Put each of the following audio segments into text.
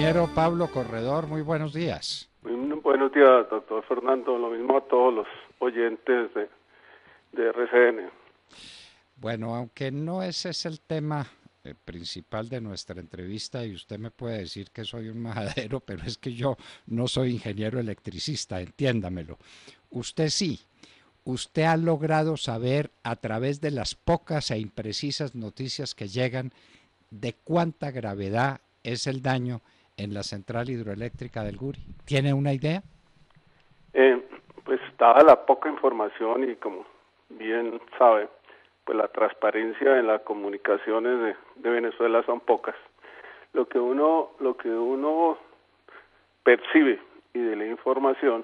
Ingeniero Pablo Corredor, muy buenos días. Buenos días, doctor Fernando. Lo mismo a todos los oyentes de RCN. Bueno, aunque no ese es el tema principal de nuestra entrevista y usted me puede decir que soy un majadero, pero es que yo no soy ingeniero electricista, entiéndamelo. Usted sí. Usted ha logrado saber a través de las pocas e imprecisas noticias que llegan de cuánta gravedad es el daño en la central hidroeléctrica del Guri. ¿Tiene una idea? Pues dada la poca información y como bien sabe, pues la transparencia en las comunicaciones de Venezuela son pocas. Lo que uno percibe y de la información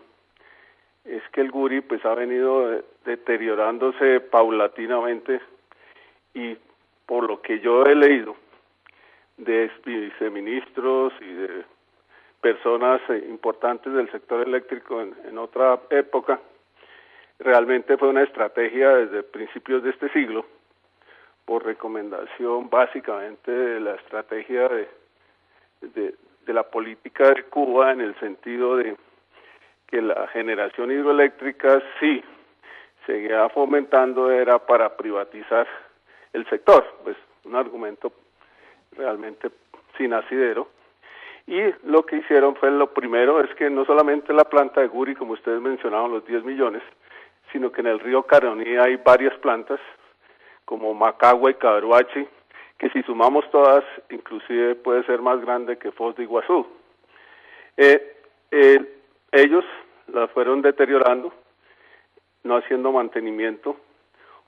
es que el Guri pues ha venido deteriorándose paulatinamente, y por lo que yo he leído de viceministros y de personas importantes del sector eléctrico en otra época, realmente fue una estrategia desde principios de este siglo, por recomendación básicamente de la estrategia de la política de Cuba, en el sentido de que la generación hidroeléctrica sí seguía fomentando era para privatizar el sector, pues un argumento realmente sin asidero. Y lo que hicieron fue, lo primero es que no solamente la planta de Guri, como ustedes mencionaban, los 10 millones, sino que en el río Caroní hay varias plantas, como Macagua y Cabaruachi, que si sumamos todas, inclusive puede ser más grande que Foz de Iguazú. Ellos la fueron deteriorando, no haciendo mantenimiento,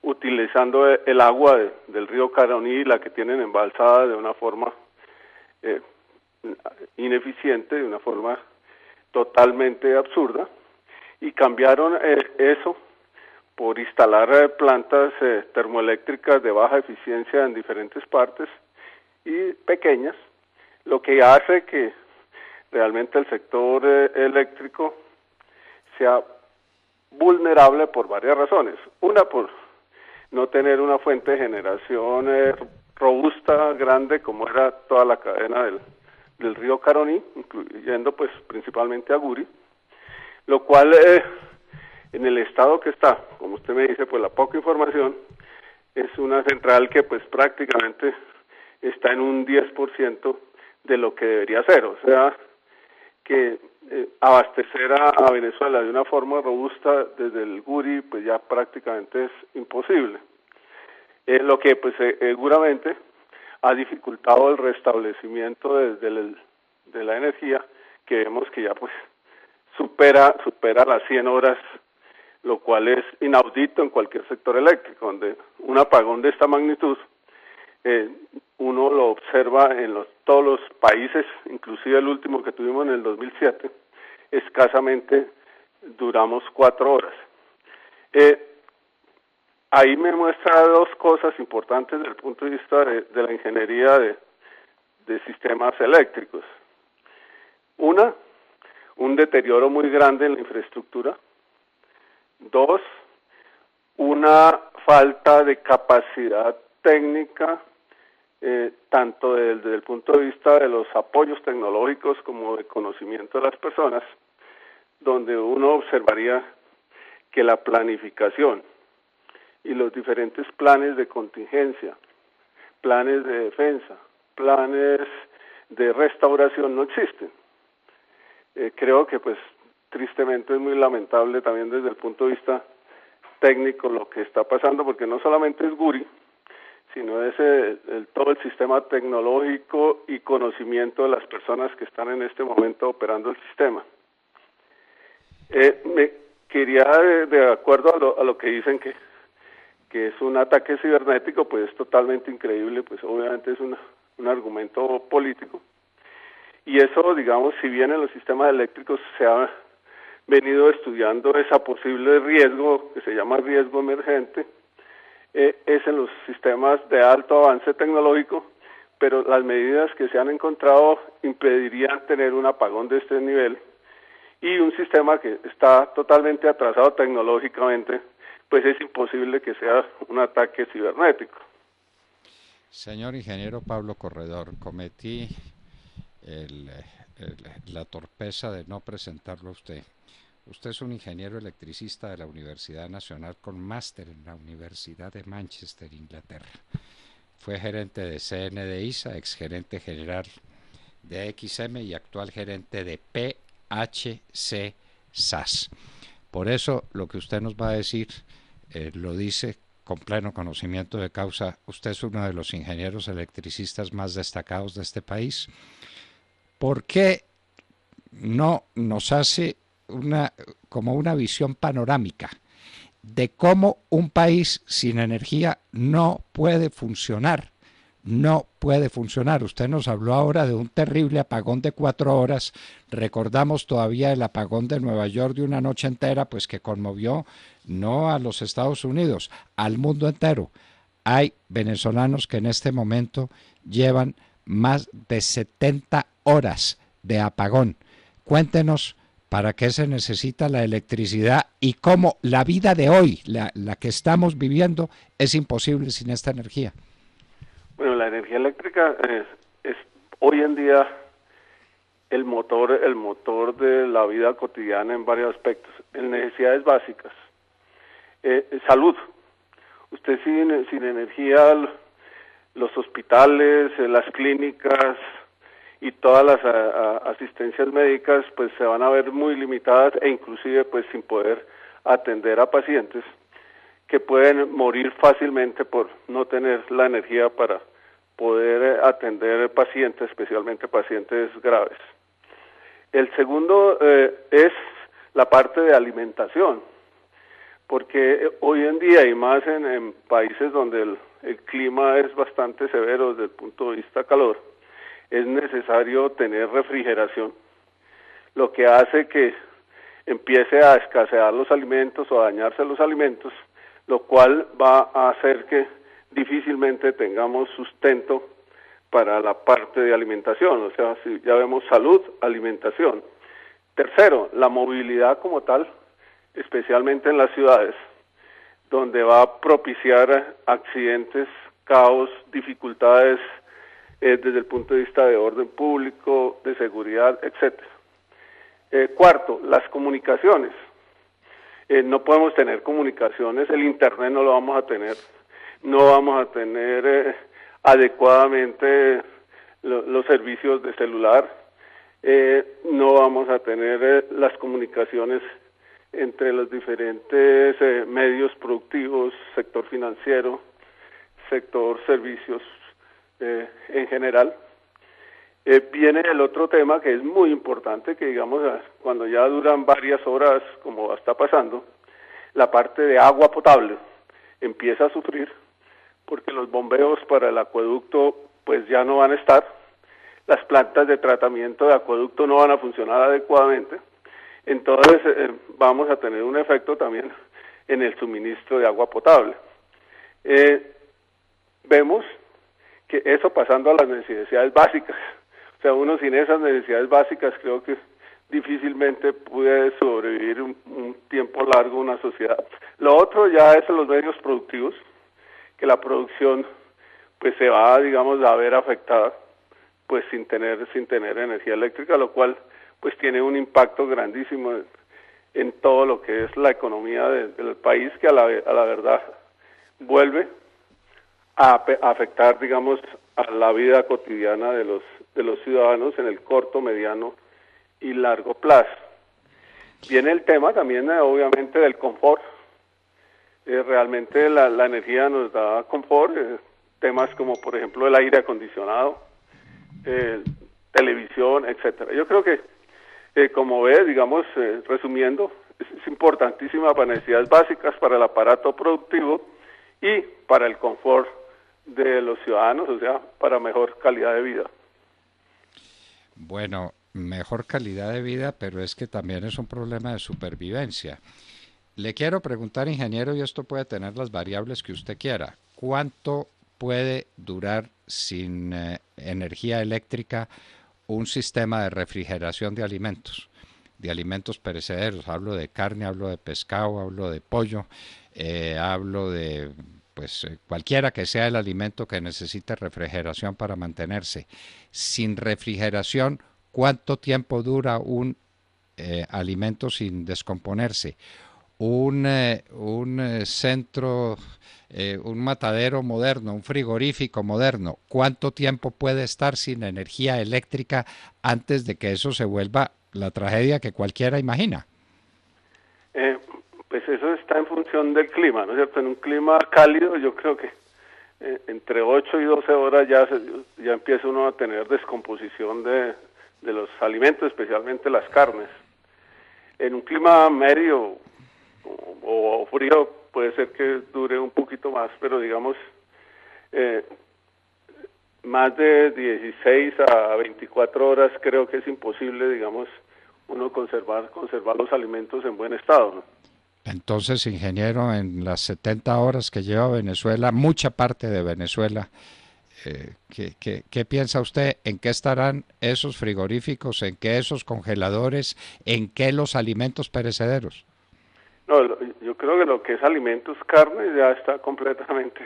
utilizando el agua del río Caroní, la que tienen embalsada, de una forma ineficiente, de una forma totalmente absurda, y cambiaron eso por instalar plantas termoeléctricas de baja eficiencia en diferentes partes y pequeñas, lo que hace que realmente el sector eléctrico sea vulnerable por varias razones. Una, por no tener una fuente de generación robusta, grande, como era toda la cadena del río Caroní, incluyendo pues principalmente a Guri, lo cual en el estado que está, como usted me dice, pues la poca información, es una central que pues prácticamente está en un 10% de lo que debería ser, o sea que abastecer a Venezuela de una forma robusta desde el Guri pues ya prácticamente es imposible, lo que pues seguramente ha dificultado el restablecimiento de la energía, que vemos que ya pues supera las 100 horas, lo cual es inaudito en cualquier sector eléctrico, donde un apagón de esta magnitud uno lo observa en todos los países, inclusive el último que tuvimos en el 2007, escasamente duramos 4 horas. Ahí me muestra dos cosas importantes desde el punto de vista de la ingeniería de sistemas eléctricos. Una, un deterioro muy grande en la infraestructura. Dos, una falta de capacidad técnica, tanto desde el punto de vista de los apoyos tecnológicos como de conocimiento de las personas, donde uno observaría que la planificación y los diferentes planes de contingencia, planes de defensa, planes de restauración no existen. Creo que pues tristemente es muy lamentable también desde el punto de vista técnico lo que está pasando, porque no solamente es Guri, sino es todo el sistema tecnológico y conocimiento de las personas que están en este momento operando el sistema. Me quería, de acuerdo a lo que dicen que es un ataque cibernético, pues es totalmente increíble, pues obviamente es un argumento político. Y eso, digamos, si bien en los sistemas eléctricos se ha venido estudiando ese posible riesgo, que se llama riesgo emergente, es en los sistemas de alto avance tecnológico, pero las medidas que se han encontrado impedirían tener un apagón de este nivel, y un sistema que está totalmente atrasado tecnológicamente, pues es imposible que sea un ataque cibernético. Señor ingeniero Pablo Corredor, cometí el, la torpeza de no presentarlo a usted. Usted es un ingeniero electricista de la Universidad Nacional con máster en la Universidad de Manchester, Inglaterra. Fue gerente de CNDISA, exgerente general de XM y actual gerente de PHC SAS. Por eso lo que usted nos va a decir lo dice con pleno conocimiento de causa. Usted es uno de los ingenieros electricistas más destacados de este país. ¿Por qué no nos hace como una visión panorámica de cómo un país sin energía no puede funcionar? No puede funcionar. Usted nos habló ahora de un terrible apagón de 4 horas. Recordamos todavía el apagón de Nueva York de una noche entera, pues que conmovió no a los Estados Unidos, al mundo entero. Hay venezolanos que en este momento llevan más de 70 horas de apagón. Cuéntenos para qué se necesita la electricidad y cómo la vida de hoy, la que estamos viviendo, es imposible sin esta energía. Bueno, la energía eléctrica es hoy en día el motor de la vida cotidiana en varios aspectos, en necesidades básicas. Salud. Usted sin energía, los hospitales, las clínicas y todas las asistencias médicas pues se van a ver muy limitadas e inclusive pues sin poder atender a pacientes que pueden morir fácilmente por no tener la energía para poder atender pacientes, especialmente pacientes graves. El segundo es la parte de alimentación, porque hoy en día y más en países donde el clima es bastante severo desde el punto de vista calor, es necesario tener refrigeración, lo que hace que empiece a escasear los alimentos o a dañarse los alimentos, lo cual va a hacer que difícilmente tengamos sustento para la parte de alimentación, o sea, si ya vemos salud, alimentación. Tercero, la movilidad como tal, especialmente en las ciudades, donde va a propiciar accidentes, caos, dificultades desde el punto de vista de orden público, de seguridad, etcétera. Cuarto, las comunicaciones. No podemos tener comunicaciones, el internet no lo vamos a tener, no vamos a tener adecuadamente los servicios de celular, no vamos a tener las comunicaciones entre los diferentes medios productivos, sector financiero, sector servicios en general. Viene el otro tema que es muy importante, que digamos cuando ya duran varias horas, como está pasando, la parte de agua potable empieza a sufrir, porque los bombeos para el acueducto pues ya no van a estar, las plantas de tratamiento de acueducto no van a funcionar adecuadamente, entonces vamos a tener un efecto también en el suministro de agua potable. Vemos que eso pasando a las necesidades básicas, o sea, uno sin esas necesidades básicas creo que difícilmente puede sobrevivir un tiempo largo una sociedad. Lo otro ya es los medios productivos, que la producción pues se va, digamos, a ver afectada pues sin tener energía eléctrica, lo cual pues tiene un impacto grandísimo en todo lo que es la economía del país, que a la verdad vuelve a afectar, digamos, a la vida cotidiana de los ciudadanos en el corto, mediano y largo plazo. Viene el tema también, obviamente, del confort. Realmente la energía nos da confort, temas como, por ejemplo, el aire acondicionado, televisión, etcétera. Yo creo que, como ve, digamos, resumiendo, es importantísima para necesidades básicas, para el aparato productivo y para el confort de los ciudadanos, o sea, para mejor calidad de vida. Bueno, mejor calidad de vida, pero es que también es un problema de supervivencia. Le quiero preguntar, ingeniero, y esto puede tener las variables que usted quiera, ¿cuánto puede durar sin energía eléctrica un sistema de refrigeración de alimentos perecederos? Hablo de carne, hablo de pescado, hablo de pollo, hablo de pues cualquiera que sea el alimento que necesite refrigeración para mantenerse. Sin refrigeración, ¿cuánto tiempo dura un alimento sin descomponerse? Un centro, un matadero moderno, un frigorífico moderno, ¿cuánto tiempo puede estar sin energía eléctrica antes de que eso se vuelva la tragedia que cualquiera imagina? Eh, pues eso está en función del clima, ¿no es cierto? En un clima cálido yo creo que entre 8 y 12 horas ya empieza uno a tener descomposición de los alimentos, especialmente las carnes. En un clima medio o frío puede ser que dure un poquito más, pero digamos eh, más de 16 a 24 horas creo que es imposible, digamos, uno conservar los alimentos en buen estado, ¿no? Entonces, ingeniero, en las 70 horas que lleva Venezuela, mucha parte de Venezuela, ¿qué piensa usted? ¿En qué estarán esos frigoríficos? ¿En qué esos congeladores? ¿En qué los alimentos perecederos? No, yo creo que lo que es alimentos, carne, ya está completamente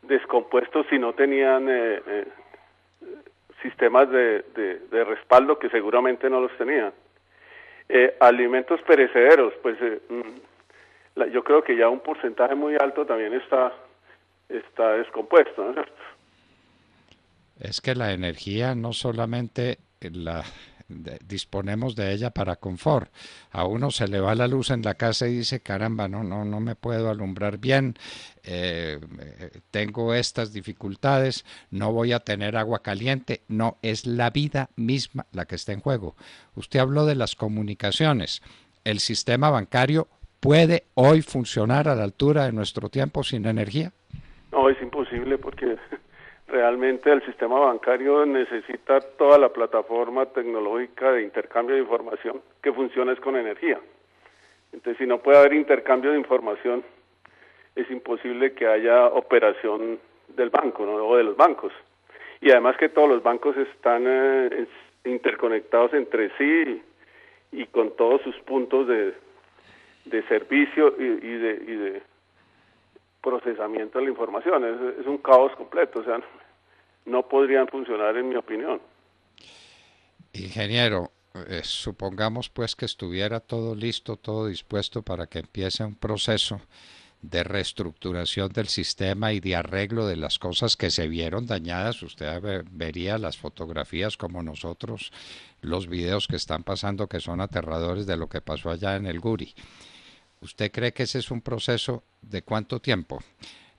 descompuesto si no tenían sistemas de respaldo que seguramente no los tenían. Alimentos perecederos, pues yo creo que ya un porcentaje muy alto también está descompuesto, ¿no es cierto? Es que la energía no solamente disponemos de ella para confort. A uno se le va la luz en la casa y dice, caramba, no me puedo alumbrar bien, tengo estas dificultades, no voy a tener agua caliente. No, es la vida misma la que está en juego. Usted habló de las comunicaciones. El sistema bancario puede hoy funcionar a la altura de nuestro tiempo sin energía. No, es imposible porque realmente el sistema bancario necesita toda la plataforma tecnológica de intercambio de información que funcione con energía. Entonces, si no puede haber intercambio de información, es imposible que haya operación del banco, ¿no? O de los bancos. Y además que todos los bancos están interconectados entre sí y con todos sus puntos de servicio y de procesamiento de la información. Es un caos completo, o sea, no podrían funcionar en mi opinión. Ingeniero, supongamos pues que estuviera todo listo, todo dispuesto para que empiece un proceso de reestructuración del sistema y de arreglo de las cosas que se vieron dañadas. Usted vería las fotografías como nosotros, los videos que están pasando que son aterradores de lo que pasó allá en el Guri. ¿Usted cree que ese es un proceso de cuánto tiempo?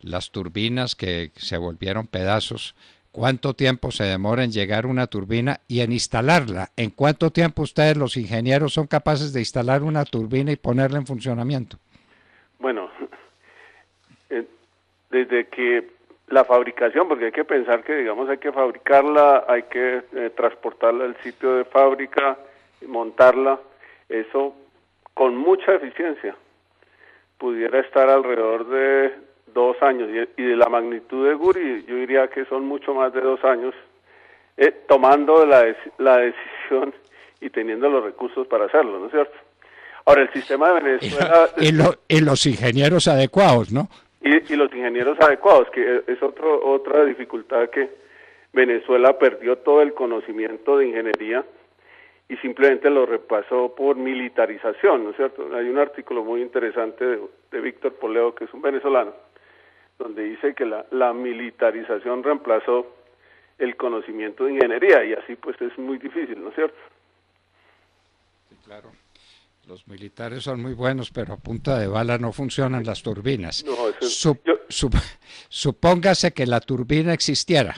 Las turbinas que se volvieron pedazos, ¿cuánto tiempo se demora en llegar una turbina y en instalarla? ¿En cuánto tiempo ustedes, los ingenieros, son capaces de instalar una turbina y ponerla en funcionamiento? Bueno, desde que la fabricación, porque hay que pensar que, digamos, hay que fabricarla, hay que transportarla al sitio de fábrica, montarla, eso con mucha eficiencia pudiera estar alrededor de 2 años, y de la magnitud de Guri yo diría que son mucho más de 2 años, tomando la decisión y teniendo los recursos para hacerlo, ¿no es cierto? Ahora, el sistema de Venezuela... Y los ingenieros adecuados, ¿no? Y los ingenieros adecuados, que es otra dificultad, que Venezuela perdió todo el conocimiento de ingeniería y simplemente lo repasó por militarización, ¿no es cierto? Hay un artículo muy interesante de Víctor Poleo, que es un venezolano, donde dice que la militarización reemplazó el conocimiento de ingeniería, y así pues es muy difícil, ¿no es cierto? Sí, claro. Los militares son muy buenos, pero a punta de bala no funcionan las turbinas. No, Supóngase que la turbina existiera,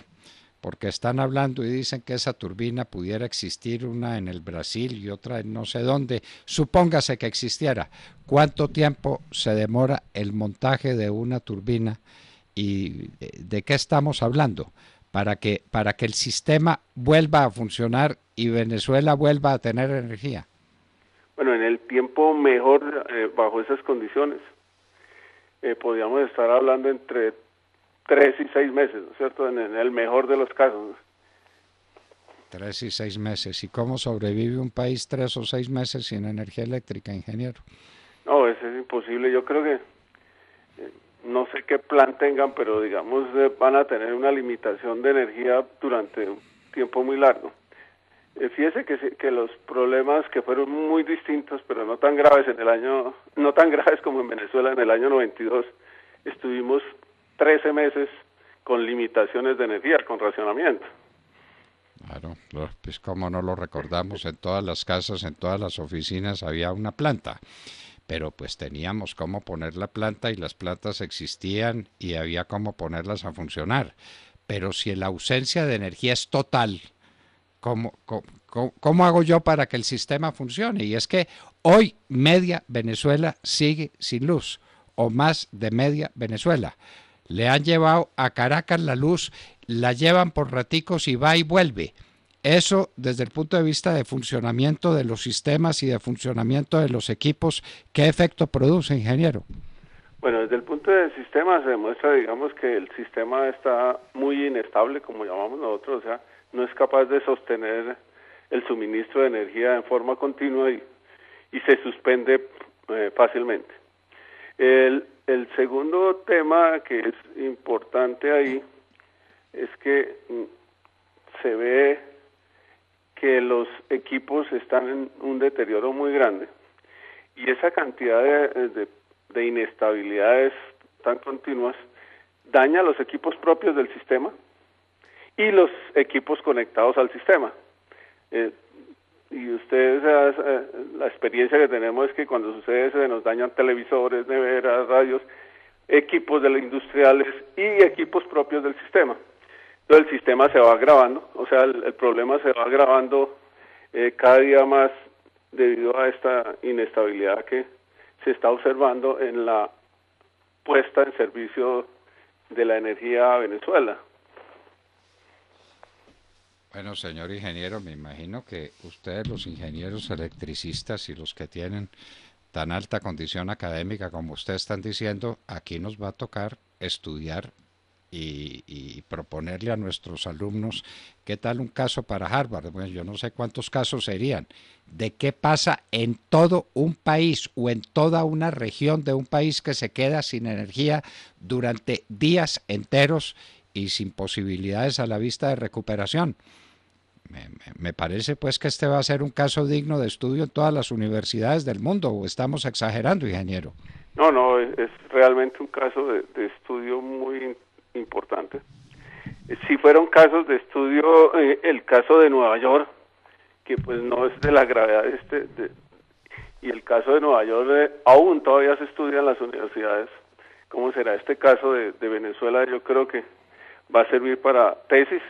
porque están hablando y dicen que esa turbina pudiera existir, una en el Brasil y otra en no sé dónde. Supóngase que existiera. ¿Cuánto tiempo se demora el montaje de una turbina y de qué estamos hablando para que el sistema vuelva a funcionar y Venezuela vuelva a tener energía? Bueno, en el tiempo mejor, bajo esas condiciones, podríamos estar hablando entre 3 y 6 meses, ¿no es cierto? En el mejor de los casos, ¿no? 3 y 6 meses. ¿Y cómo sobrevive un país 3 o 6 meses sin energía eléctrica, ingeniero? No, eso es imposible. Yo creo que no sé qué plan tengan, pero digamos van a tener una limitación de energía durante un tiempo muy largo. Fíjese que los problemas que fueron muy distintos, pero no tan graves no tan graves como en Venezuela en el año 92, estuvimos 13 meses con limitaciones de energía, con racionamiento. Claro, pues como no lo recordamos, en todas las casas, en todas las oficinas había una planta, pero pues teníamos cómo poner la planta y las plantas existían y había cómo ponerlas a funcionar. Pero si la ausencia de energía es total, ¿cómo hago yo para que el sistema funcione? Y es que hoy media Venezuela sigue sin luz, o más de media Venezuela. Le han llevado a Caracas la luz, la llevan por raticos y va y vuelve. Eso desde el punto de vista de funcionamiento de los sistemas y de funcionamiento de los equipos, ¿qué efecto produce, ingeniero? Bueno, desde el punto de sistema se demuestra, digamos, que el sistema está muy inestable, como llamamos nosotros, o sea, no es capaz de sostener el suministro de energía en forma continua y se suspende fácilmente. El segundo tema que es importante ahí es que se ve que los equipos están en un deterioro muy grande y esa cantidad de inestabilidades tan continuas daña los equipos propios del sistema y los equipos conectados al sistema. Y ustedes, la experiencia que tenemos es que cuando sucede eso, se nos dañan televisores, neveras, radios, equipos de los industriales y equipos propios del sistema. Entonces el sistema se va agravando, o sea, el problema se va agravando cada día más debido a esta inestabilidad que se está observando en la puesta en servicio de la energía a Venezuela. Bueno, señor ingeniero, me imagino que ustedes, los ingenieros electricistas y los que tienen tan alta condición académica como ustedes están diciendo, aquí nos va a tocar estudiar y proponerle a nuestros alumnos qué tal un caso para Harvard. Bueno, yo no sé cuántos casos serían, de qué pasa en todo un país o en toda una región de un país que se queda sin energía durante días enteros y sin posibilidades a la vista de recuperación. Me parece pues que este va a ser un caso digno de estudio en todas las universidades del mundo, o estamos exagerando, ingeniero. No, es realmente un caso de estudio muy importante. Si fueron casos de estudio, el caso de Nueva York, que pues no es de la gravedad y el caso de Nueva York aún todavía se estudia en las universidades. ¿Cómo será este caso de Venezuela? Yo creo que va a servir para tesis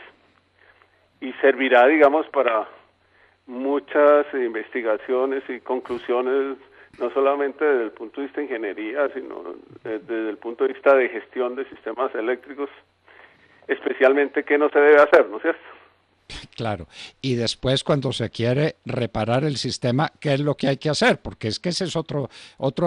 y servirá, digamos, para muchas investigaciones y conclusiones, no solamente desde el punto de vista de ingeniería, sino desde el punto de vista de gestión de sistemas eléctricos, especialmente qué no se debe hacer, ¿no es cierto? Claro, y después cuando se quiere reparar el sistema, ¿qué es lo que hay que hacer? Porque es que ese es otro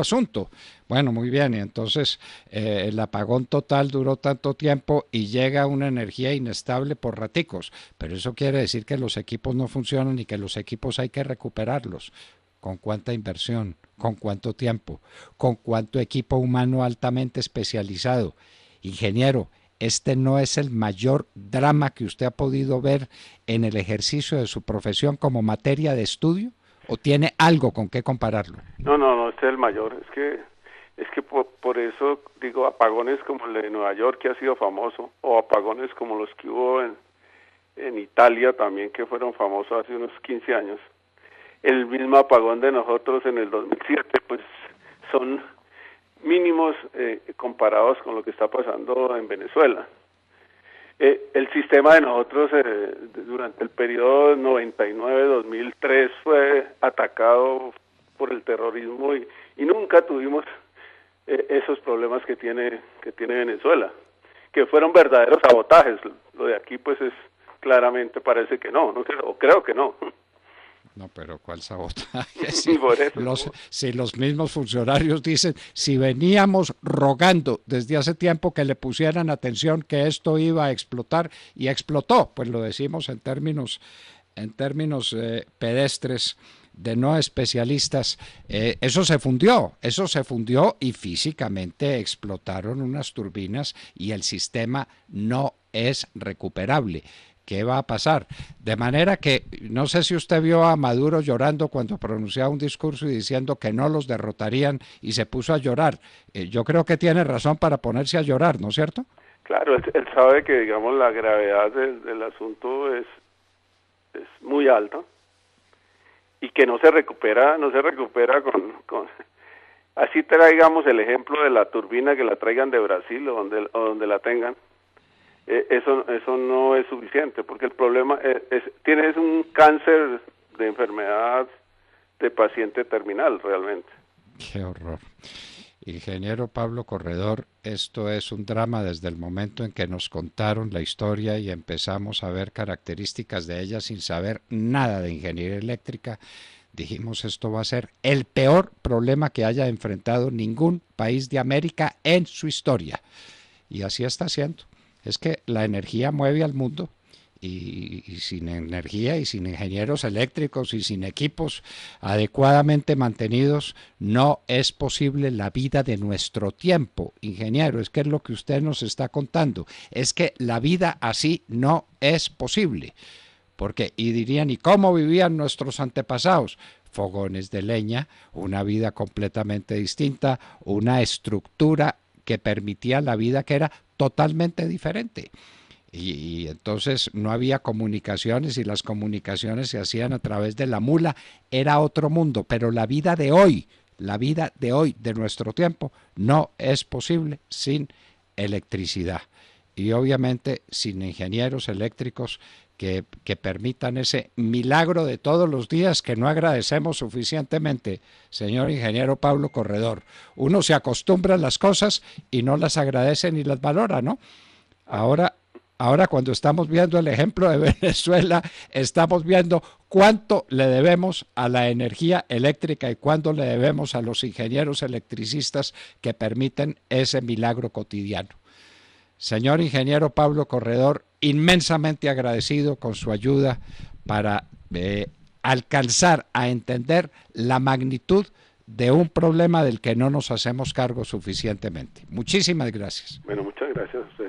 asunto. Bueno, muy bien, y entonces el apagón total duró tanto tiempo y llega una energía inestable por raticos, pero eso quiere decir que los equipos no funcionan y que los equipos hay que recuperarlos. ¿Con cuánta inversión? ¿Con cuánto tiempo? ¿Con cuánto equipo humano altamente especializado? Ingeniero, este no es el mayor drama que usted ha podido ver en el ejercicio de su profesión como materia de estudio, ¿o tiene algo con qué compararlo? No, este es el mayor. Es que por eso digo apagones como el de Nueva York, que ha sido famoso, o apagones como los que hubo en Italia también, que fueron famosos hace unos 15 años. El mismo apagón de nosotros en el 2007, pues son mínimos comparados con lo que está pasando en Venezuela. El sistema de nosotros durante el periodo 99-2003 fue atacado por el terrorismo y nunca tuvimos esos problemas que tiene Venezuela, que fueron verdaderos sabotajes. Lo de aquí pues es claramente parece que no creo que no. No, pero ¿cuál sabotaje? Si los mismos funcionarios dicen, si veníamos rogando desde hace tiempo que le pusieran atención que esto iba a explotar y explotó, pues lo decimos en términos pedestres de no especialistas, eso se fundió y físicamente explotaron unas turbinas y el sistema no es recuperable. ¿Qué va a pasar? De manera que, no sé si usted vio a Maduro llorando cuando pronunciaba un discurso y diciendo que no los derrotarían y se puso a llorar. Yo creo que tiene razón para ponerse a llorar, ¿no es cierto? Claro, él sabe que, digamos, la gravedad del asunto es muy alta y que no se recupera con así traigamos el ejemplo de la turbina, que la traigan de Brasil o donde la tengan. Eso no es suficiente, porque el problema tienes un cáncer de enfermedad de paciente terminal realmente. Qué horror. Ingeniero Pablo Corredor, esto es un drama desde el momento en que nos contaron la historia y empezamos a ver características de ella sin saber nada de ingeniería eléctrica. Dijimos, esto va a ser el peor problema que haya enfrentado ningún país de América en su historia. Y así está siendo. Es que la energía mueve al mundo y sin energía y sin ingenieros eléctricos y sin equipos adecuadamente mantenidos no es posible la vida de nuestro tiempo, ingeniero. Es que es lo que usted nos está contando. Es que la vida así no es posible. Porque, y dirían, ¿y cómo vivían nuestros antepasados? Fogones de leña, una vida completamente distinta, una estructura que permitía la vida que era totalmente diferente. Y entonces no había comunicaciones y las comunicaciones se hacían a través de la mula, era otro mundo, pero la vida de hoy, de nuestro tiempo, no es posible sin electricidad y obviamente sin ingenieros eléctricos que permitan ese milagro de todos los días que no agradecemos suficientemente, señor ingeniero Pablo Corredor. Uno se acostumbra a las cosas y no las agradece ni las valora, ¿no? Ahora cuando estamos viendo el ejemplo de Venezuela, estamos viendo cuánto le debemos a la energía eléctrica y cuánto le debemos a los ingenieros electricistas que permiten ese milagro cotidiano. Señor ingeniero Pablo Corredor, inmensamente agradecido con su ayuda para alcanzar a entender la magnitud de un problema del que no nos hacemos cargo suficientemente. Muchísimas gracias. Bueno, muchas gracias a usted.